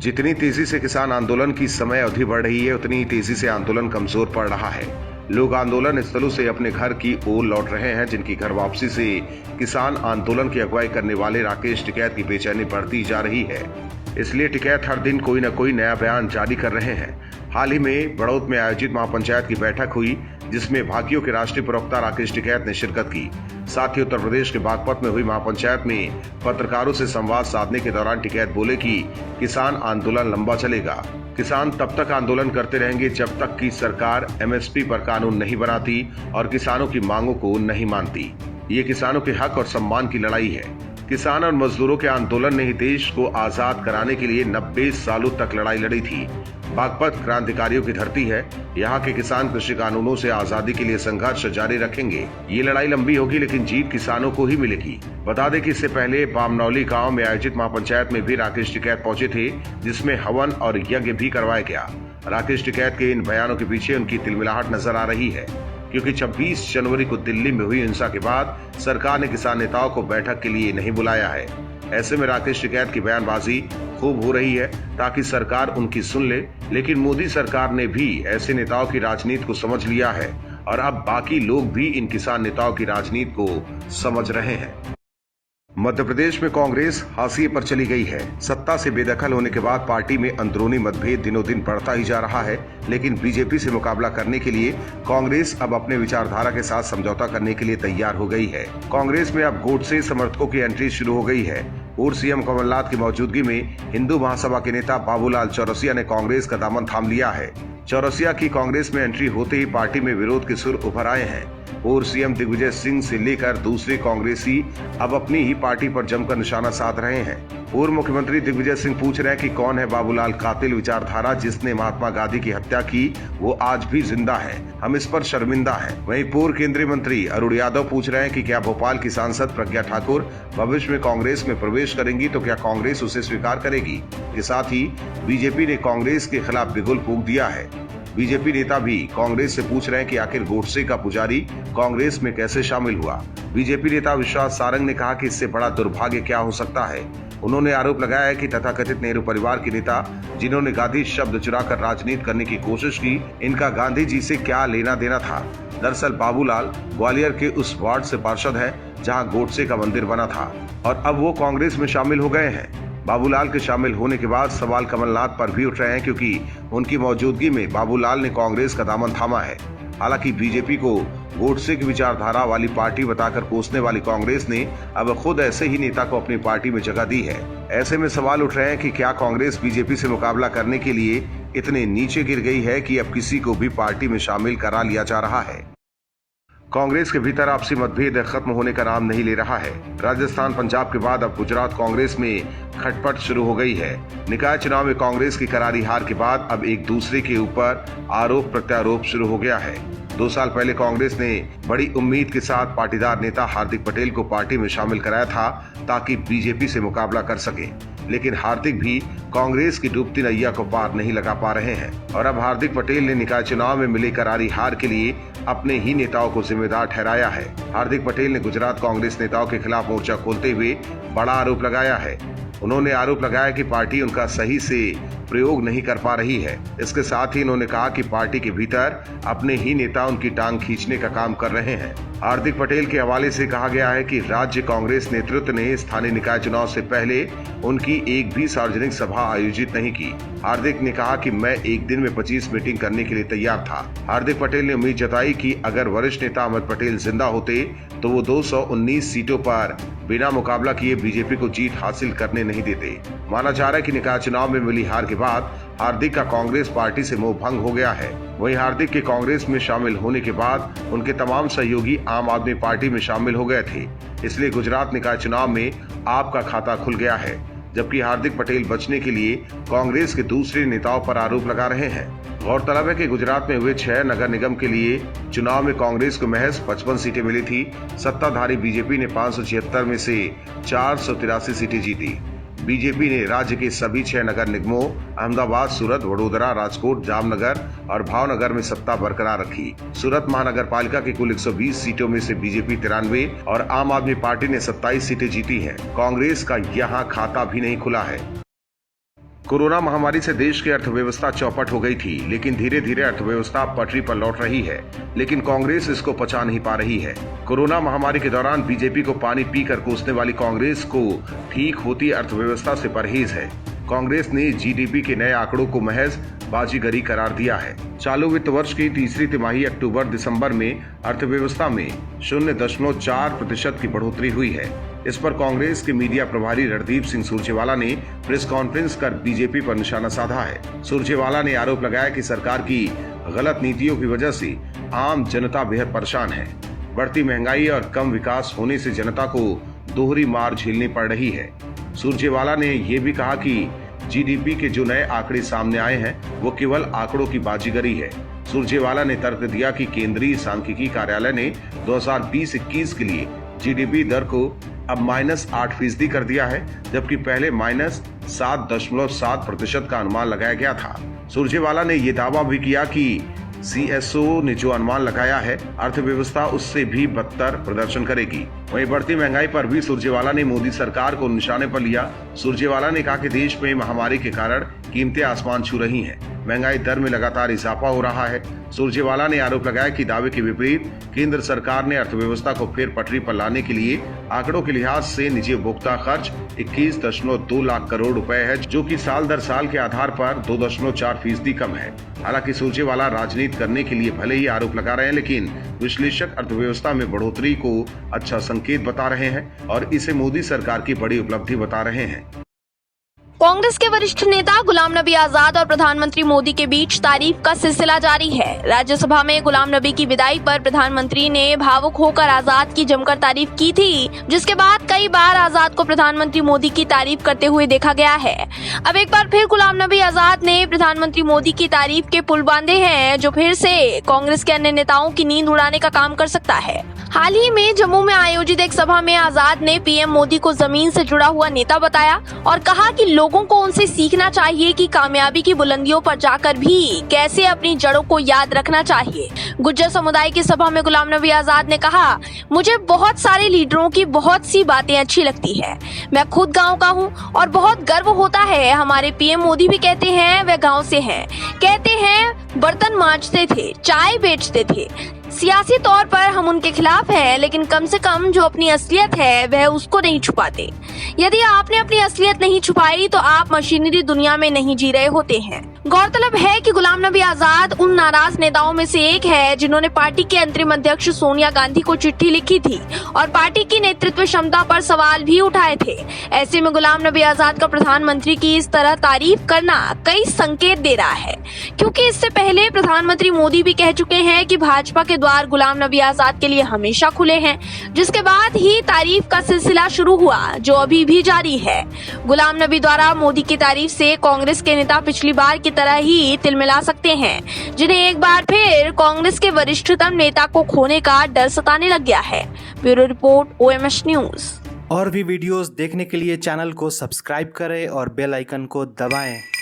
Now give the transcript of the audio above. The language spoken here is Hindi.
जितनी तेजी से किसान आंदोलन की समय अवधि बढ़ रही है, उतनी ही तेजी से आंदोलन कमजोर पड़ रहा है। लोग आंदोलन स्थलों से अपने घर की ओर लौट रहे हैं, जिनकी घर वापसी से किसान आंदोलन की अगुवाई करने वाले राकेश टिकैत की बेचैनी बढ़ती जा रही है। इसलिए टिकैत हर दिन कोई न कोई नया बयान जारी कर रहे हैं। हाल ही में बड़ौद में आयोजित महापंचायत की बैठक हुई, जिसमें भाकियों के राष्ट्रीय प्रवक्ता राकेश टिकैत ने शिरकत की। साथ ही उत्तर प्रदेश के बागपत में हुई महापंचायत में पत्रकारों से संवाद साधने के दौरान टिकैत बोले कि किसान आंदोलन लंबा चलेगा। किसान तब तक आंदोलन करते रहेंगे जब तक कि सरकार एमएसपी पर कानून नहीं बनाती और किसानों की मांगों को नहीं मानती। ये किसानों के हक और सम्मान की लड़ाई है। किसान और मजदूरों के आंदोलन ने ही देश को आजाद कराने के लिए 90 सालों तक लड़ाई लड़ी थी। बागपत क्रांतिकारियों की धरती है। यहाँ के किसान कृषि कानूनों से आजादी के लिए संघर्ष जारी रखेंगे। ये लड़ाई लंबी होगी, लेकिन जीत किसानों को ही मिलेगी। बता दें कि इससे पहले बामनौली गांव में आयोजित महापंचायत में भी राकेश टिकैत पहुंचे थे, जिसमें हवन और यज्ञ भी करवाया गया। राकेश टिकैत के इन बयानों के पीछे उनकी तिलमिलाहट नजर आ रही है, क्योंकि 26 जनवरी को दिल्ली में हुई हिंसा के बाद सरकार ने किसान नेताओं को बैठक के लिए नहीं बुलाया है। ऐसे में राकेश टिकैत की बयानबाजी खूब हो रही है ताकि सरकार उनकी सुन ले, लेकिन मोदी सरकार ने भी ऐसे नेताओं की राजनीति को समझ लिया है और अब बाकी लोग भी इन किसान नेताओं की राजनीति को समझ रहे हैं। मध्य प्रदेश में कांग्रेस हाशिए पर चली गई है। सत्ता से बेदखल होने के बाद पार्टी में अंदरूनी मतभेद दिनों दिन बढ़ता ही जा रहा है, लेकिन बीजेपी से मुकाबला करने के लिए कांग्रेस अब अपने विचारधारा के साथ समझौता करने के लिए तैयार हो गई है। कांग्रेस में अब गोडसे समर्थकों की एंट्री शुरू हो गई है। पूर्व सीएम कमलनाथ की मौजूदगी में हिंदू महासभा के नेता बाबूलाल चौरसिया ने कांग्रेस का दामन थाम लिया है। चौरसिया की कांग्रेस में एंट्री होते ही पार्टी में विरोध के सुर उभर आए हैं। पूर्व सीएम दिग्विजय सिंह से लेकर दूसरे कांग्रेसी अब अपनी ही पार्टी पर जमकर निशाना साध रहे हैं। पूर्व मुख्यमंत्री दिग्विजय सिंह पूछ रहे हैं कि कौन है बाबूलाल कातिल विचारधारा जिसने महात्मा गांधी की हत्या की, वो आज भी जिंदा है, हम इस पर शर्मिंदा हैं। वहीं पूर्व केंद्रीय मंत्री अरुण यादव पूछ रहे हैं कि क्या भोपाल की सांसद प्रज्ञा ठाकुर भविष्य में कांग्रेस में प्रवेश करेंगी तो क्या कांग्रेस उसे स्वीकार करेगी। के साथ ही बीजेपी ने कांग्रेस के खिलाफ बिगुल फूंक दिया है। बीजेपी नेता भी कांग्रेस से पूछ रहे हैं कि आखिर गोडसे का पुजारी कांग्रेस में कैसे शामिल हुआ। बीजेपी नेता विश्वास सारंग ने कहा कि इससे बड़ा दुर्भाग्य क्या हो सकता है। उन्होंने आरोप लगाया है कि तथाकथित नेहरू परिवार के नेता जिन्होंने गांधी शब्द चुराकर राजनीति करने की कोशिश की, इनका गांधी जी से क्या लेना देना था। दरअसल बाबूलाल ग्वालियर के उस वार्ड से पार्षद है जहां गोडसे का मंदिर बना था और अब वो कांग्रेस में शामिल हो गए हैं। बाबूलाल के शामिल होने के बाद सवाल कमलनाथ पर भी उठ रहे हैं, क्योंकि उनकी मौजूदगी में बाबूलाल ने कांग्रेस का दामन थामा है। हालांकि बीजेपी को गोडसे की विचारधारा वाली पार्टी बताकर कोसने वाली कांग्रेस ने अब खुद ऐसे ही नेता को अपनी पार्टी में जगह दी है। ऐसे में सवाल उठ रहे हैं कि क्या कांग्रेस बीजेपी से मुकाबला करने के लिए इतने नीचे गिर गई है कि अब किसी को भी पार्टी में शामिल करा लिया जा रहा है। कांग्रेस के भीतर आपसी मतभेद खत्म होने का नाम नहीं ले रहा है। राजस्थान पंजाब के बाद अब गुजरात कांग्रेस में खटपट शुरू हो गई है। निकाय चुनाव में कांग्रेस की करारी हार के बाद अब एक दूसरे के ऊपर आरोप प्रत्यारोप शुरू हो गया है। 2 साल पहले कांग्रेस ने बड़ी उम्मीद के साथ पाटीदार नेता हार्दिक पटेल को पार्टी में शामिल कराया था ताकि बीजेपी से मुकाबला कर सके, लेकिन हार्दिक भी कांग्रेस की डूबती नैया को पार नहीं लगा पा रहे हैं और अब हार्दिक पटेल ने निकाय चुनाव में मिली करारी हार के लिए अपने ही नेताओं को जिम्मेदार ठहराया है। हार्दिक पटेल ने गुजरात कांग्रेस नेताओं के खिलाफ मोर्चा खोलते हुए बड़ा आरोप लगाया है। उन्होंने आरोप लगाया कि पार्टी उनका सही से प्रयोग नहीं कर पा रही है। इसके साथ ही उन्होंने कहा कि पार्टी के भीतर अपने ही नेता उनकी टांग खींचने का काम कर रहे हैं। हार्दिक पटेल के हवाले से कहा गया है कि राज्य कांग्रेस नेतृत्व ने स्थानीय निकाय चुनाव से पहले उनकी एक भी सार्वजनिक सभा आयोजित नहीं की। हार्दिक ने कहा कि मैं एक दिन में 25 मीटिंग करने के लिए तैयार था। हार्दिक पटेल ने उम्मीद जताई कि अगर वरिष्ठ नेता अहमद पटेल जिंदा होते तो वो 219 सीटों पर बिना मुकाबला किए बीजेपी को जीत हासिल करने नहीं देते। माना जा रहा है कि निकाय चुनाव में मिली हार के बाद हार्दिक का कांग्रेस पार्टी से मोह भंग हो गया है। वहीं हार्दिक के कांग्रेस में शामिल होने के बाद उनके तमाम सहयोगी आम आदमी पार्टी में शामिल हो गए थे, इसलिए गुजरात निकाय चुनाव में आपका खाता खुल गया है। जबकि हार्दिक पटेल बचने के लिए कांग्रेस के दूसरे नेताओं पर आरोप लगा रहे हैं। गौरतलब है कि गुजरात में हुए 6 नगर निगम के लिए चुनाव में कांग्रेस को महज 55 सीटें मिली थी। सत्ताधारी बीजेपी ने 576 में से 483 सीटें जीती। बीजेपी ने राज्य के सभी 6 नगर निगमों अहमदाबाद, सूरत, वडोदरा, राजकोट, जामनगर और भावनगर में सत्ता बरकरार रखी। सूरत महानगर पालिका की कुल 120 सीटों में से बीजेपी 93 और आम आदमी पार्टी ने 27 सीटें जीती हैं। कांग्रेस का यहाँ खाता भी नहीं खुला है। कोरोना महामारी से देश की अर्थव्यवस्था चौपट हो गई थी, लेकिन धीरे धीरे अर्थव्यवस्था पटरी पर लौट रही है। लेकिन कांग्रेस इसको पचा नहीं पा रही है। कोरोना महामारी के दौरान बीजेपी को पानी पीकर कोसने वाली कांग्रेस को ठीक होती अर्थव्यवस्था से परहेज है। कांग्रेस ने जीडीपी के नए आंकड़ों को महज बाजीगरी करार दिया है। चालू वित्त वर्ष की तीसरी तिमाही अक्टूबर दिसंबर में अर्थव्यवस्था में 0.4% की बढ़ोतरी हुई है। इस पर कांग्रेस के मीडिया प्रभारी रणदीप सिंह सुरजेवाला ने प्रेस कॉन्फ्रेंस कर बीजेपी पर निशाना साधा है। सुरजेवाला ने आरोप लगाया कि सरकार की गलत नीतियों की वजह से आम जनता बेहद परेशान है। बढ़ती महंगाई और कम विकास होने से जनता को दोहरी मार झेलनी पड़ रही है। सुरजेवाला ने यह भी कहा कि जीडीपी के जो नए आंकड़े सामने आए हैं वो केवल आंकड़ों की बाजीगरी है। सुरजेवाला ने तर्क दिया कि केंद्रीय सांख्यिकी कार्यालय ने 2020-21 के लिए जीडीपी दर को अब -8% कर दिया है, जबकि पहले -7.7% का अनुमान लगाया गया था। सुरजेवाला ने ये दावा भी किया कि सीएसओ ने जो अनुमान लगाया है अर्थव्यवस्था उससे भी बदतर प्रदर्शन करेगी। वहीं बढ़ती महंगाई पर भी सुरजेवाला ने मोदी सरकार को निशाने पर लिया। सुरजेवाला ने कहा कि देश में महामारी के कारण कीमतें आसमान छू रही हैं। महंगाई दर में लगातार इजाफा हो रहा है। सुरजेवाला ने आरोप लगाया कि दावे के विपरीत केंद्र सरकार ने अर्थव्यवस्था को फिर पटरी पर लाने के लिए आंकड़ों के लिहाज से निजी उपभोक्ता खर्च 21.2 लाख करोड़ रुपए है, जो कि साल दर साल के आधार पर 2.4% कम है। हालांकि सुरजेवाला राजनीति करने के लिए भले ही आरोप लगा रहे हैं, लेकिन विश्लेषक अर्थव्यवस्था में बढ़ोतरी को अच्छा संकेत बता रहे हैं और इसे मोदी सरकार की बड़ी उपलब्धि बता रहे हैं। कांग्रेस के वरिष्ठ नेता गुलाम नबी आजाद और प्रधानमंत्री मोदी के बीच तारीफ का सिलसिला जारी है। राज्यसभा में गुलाम नबी की विदाई पर प्रधानमंत्री ने भावुक होकर आजाद की जमकर तारीफ की थी, जिसके बाद कई बार आजाद को प्रधानमंत्री मोदी की तारीफ करते हुए देखा गया है। अब एक बार फिर गुलाम नबी आजाद ने प्रधानमंत्री मोदी की तारीफ के पुल बांधे हैं, जो फिर से कांग्रेस के अन्य नेताओं की नींद उड़ाने का काम कर सकता है। हाल ही में जम्मू में आयोजित एक सभा में आजाद ने पीएम मोदी को जमीन से जुड़ा हुआ नेता बताया और कहा कि लोगों को उनसे सीखना चाहिए कि कामयाबी की बुलंदियों पर जाकर भी कैसे अपनी जड़ों को याद रखना चाहिए। गुज्जर समुदाय की सभा में गुलाम नबी आजाद ने कहा, मुझे बहुत सारे लीडरों की बहुत सी बातें अच्छी लगती है। मैं खुद गाँव का हूँ और बहुत गर्व होता है। हमारे पीएम मोदी भी कहते हैं वह गाँव से हैं। कहते हैं बर्तन मांजते थे, चाय बेचते थे। सियासी तौर पर हम उनके खिलाफ हैं, लेकिन कम से कम जो अपनी असलियत है वह उसको नहीं छुपाते। यदि आपने अपनी असलियत नहीं छुपाई तो आप मशीनरी दुनिया में नहीं जी रहे होते हैं। गौरतलब है कि गुलाम नबी आजाद उन नाराज नेताओं में से एक है जिन्होंने पार्टी के अंतरिम अध्यक्ष सोनिया गांधी को चिट्ठी लिखी थी और पार्टी की नेतृत्व क्षमता पर सवाल भी उठाए थे। ऐसे में गुलाम नबी आजाद का प्रधानमंत्री की इस तरह तारीफ करना कई संकेत दे रहा है, क्योंकि इससे पहले प्रधानमंत्री मोदी भी कह चुके हैं कि भाजपा के द्वार गुलाम नबी आजाद के लिए हमेशा खुले हैं, जिसके बाद ही तारीफ का सिलसिला शुरू हुआ, जो अभी भी जारी है। गुलाम नबी द्वारा मोदी की तारीफ से कांग्रेस के नेता पिछली बार की तरह ही तिलमिला सकते हैं, जिन्हें एक बार फिर कांग्रेस के वरिष्ठतम नेता को खोने का डर सताने लग गया है। Bureau report, OMS news. और भी वीडियोस देखने के लिए चैनल को सब्सक्राइब करें और बेल आइकन को दबाएं।